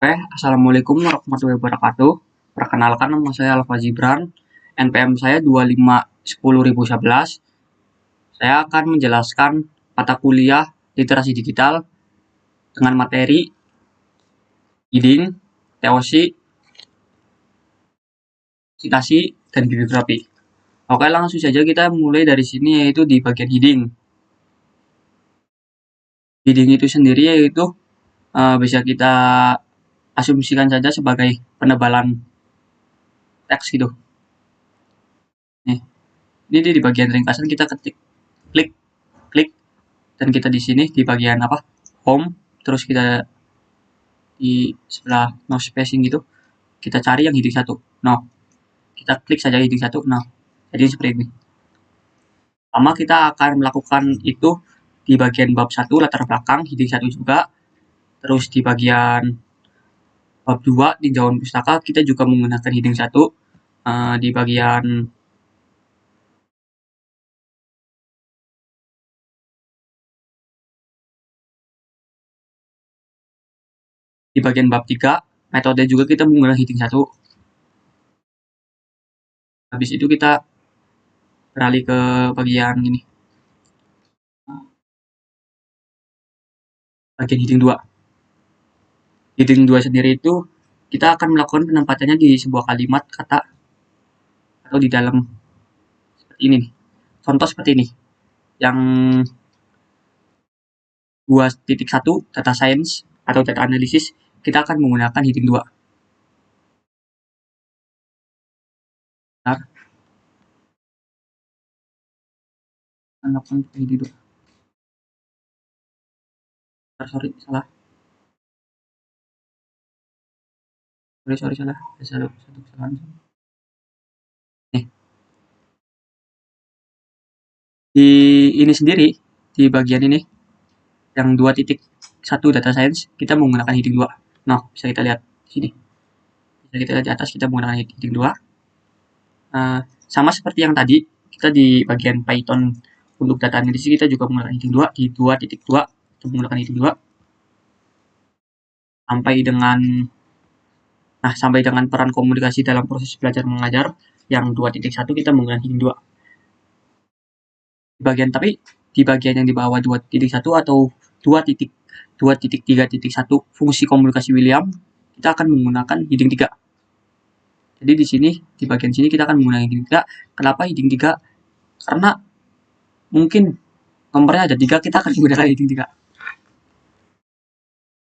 Oke, Assalamualaikum warahmatullahi wabarakatuh. Perkenalkan, nama saya Alfa Zibran. NPM saya 2510.011. Saya akan menjelaskan mata kuliah literasi digital dengan materi reading, teosi, citasi, dan bibliografi. Oke, langsung saja kita mulai dari sini, yaitu di bagian heading. Heading itu sendiri yaitu bisa kita asumsikan saja sebagai penebalan teks gitu. Nih, ini di bagian ringkasan kita ketik, klik, dan kita di sini di bagian apa, home, terus kita di sebelah no spacing gitu, kita cari yang heading 1. No, kita klik saja heading 1. No, jadi seperti ini. Pertama kita akan melakukan itu di bagian bab 1 latar belakang heading 1 juga. Terus di bagian bab 2 tinjauan pustaka kita juga menggunakan heading 1. Di bagian bab 3 metode juga kita menggunakan heading 1. Habis itu kita beralih ke bagian ini, bagian heading 2. Heading 2 sendiri itu kita akan melakukan penempatannya di sebuah kalimat, kata, atau di dalam seperti ini nih. Contoh seperti ini. Yang 2.1 data science atau data analysis, kita akan menggunakan heading 2. Bentar. Melakukan heading 2. Sorry, salah. Sorry, salah. Satu kesalahan. Nih. Di ini sendiri, di bagian ini, yang 2.1 data science, kita menggunakan heading 2. Nah, bisa kita lihat di sini. Bisa kita lihat di atas, kita menggunakan heading 2. Sama seperti yang tadi, kita di bagian Python untuk data analisis kita juga menggunakan heading 2. Di 2.2 kita menggunakan heading 2. Sampai dengan peran komunikasi dalam proses belajar mengajar, yang 2.1 kita menggunakan heading 2. Di bagian yang di bawah 2.1 atau 2.3.1 fungsi komunikasi William, kita akan menggunakan heading 3. Jadi di sini, di bagian sini kita akan menggunakan heading 3. Kenapa heading 3? Karena mungkin nomornya ada 3, kita akan menggunakan heading 3.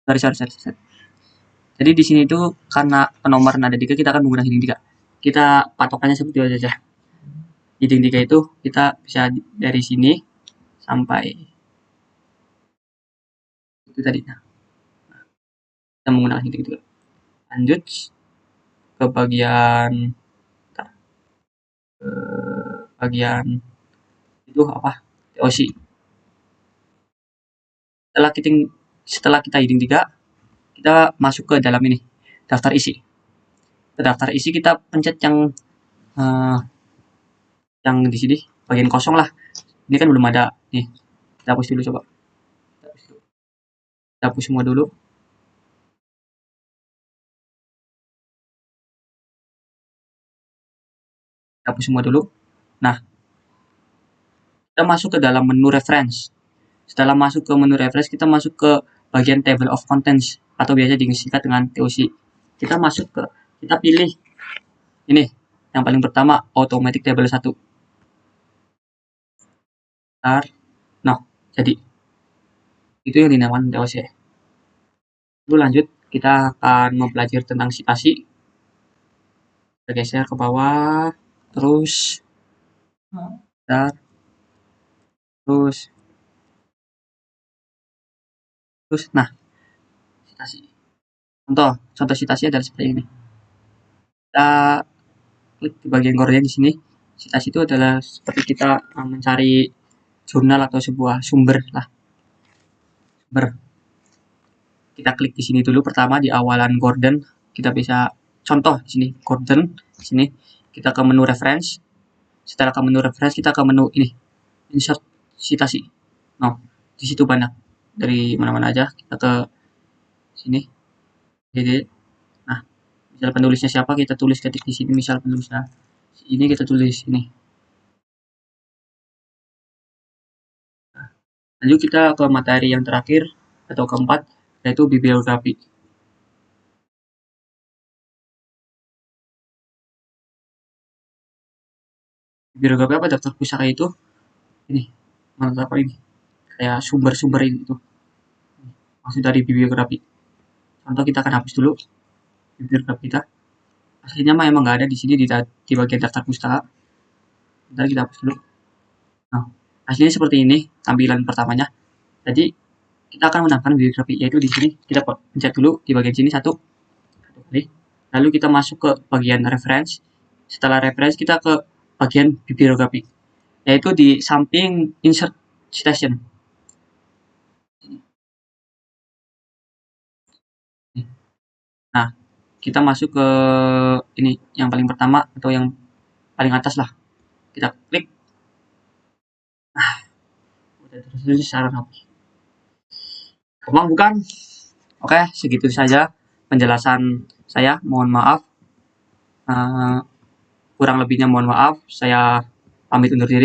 Sorry. Jadi di sini itu karena penomoran ada 3, kita akan menggunakan heading 3. Kita patokannya seperti itu saja. Heading 3 itu kita bisa dari sini sampai itu tadi. Nah, kita menggunakan heading 3. Lanjut ke bagian itu apa? TOC. Setelah kita heading 3, kita masuk ke dalam ini, daftar isi. Ke daftar isi kita pencet yang di sini bagian kosong lah. Ini kan belum ada nih. Kita hapus dulu, coba. Kita hapus semua dulu. Nah, kita masuk ke dalam menu reference. Setelah masuk ke menu reference, kita masuk ke bagian table of contents atau biasa disingkat dengan TOC. Kita pilih ini yang paling pertama, automatic table 1. Nah, jadi itu yang dinamakan TOC. Lalu lanjut, kita akan mempelajari tentang citasi. Kita geser ke bawah, terus nah, citasi. Contoh citasi adalah seperti ini. Kita klik di bagian gorden di sini. Citasi itu adalah seperti kita mencari jurnal atau sebuah sumber lah. Kita klik di sini dulu pertama di awalan gorden. Kita bisa contoh di sini gorden. Di sini kita ke menu reference. Setelah ke menu reference kita ke menu ini insert citasi. Nah, di situ banyak dari mana-mana aja. Kita ke sini. Jadi, nah, misal penulisnya siapa kita tulis ketik di sini, misal penulisnya ini kita tulis ini. Lanjut kita ke materi yang terakhir atau keempat, yaitu bibliografi. Bibliografi apa? Daftar pusaka itu ini, menurut apa ini? Kayak sumber-sumber itu maksud dari bibliografi. Contoh kita akan hapus dulu bibliografi kita. Aslinya mah emang nggak ada di sini di bagian daftar pustaka. Bentar kita hapus dulu. Nah, aslinya seperti ini tampilan pertamanya. Jadi kita akan menambahkan bibliografi yaitu di sini kita pencet dulu di bagian sini satu kali. Lalu kita masuk ke bagian reference. Setelah reference kita ke bagian bibliografi yaitu di samping insert citation. Nah, kita masuk ke ini yang paling pertama atau yang paling atas lah. Kita klik. Nah, udah terus secara rapi. Gampang bukan? Oke, segitu saja penjelasan saya. Mohon maaf. Kurang lebihnya mohon maaf. Saya pamit undur diri.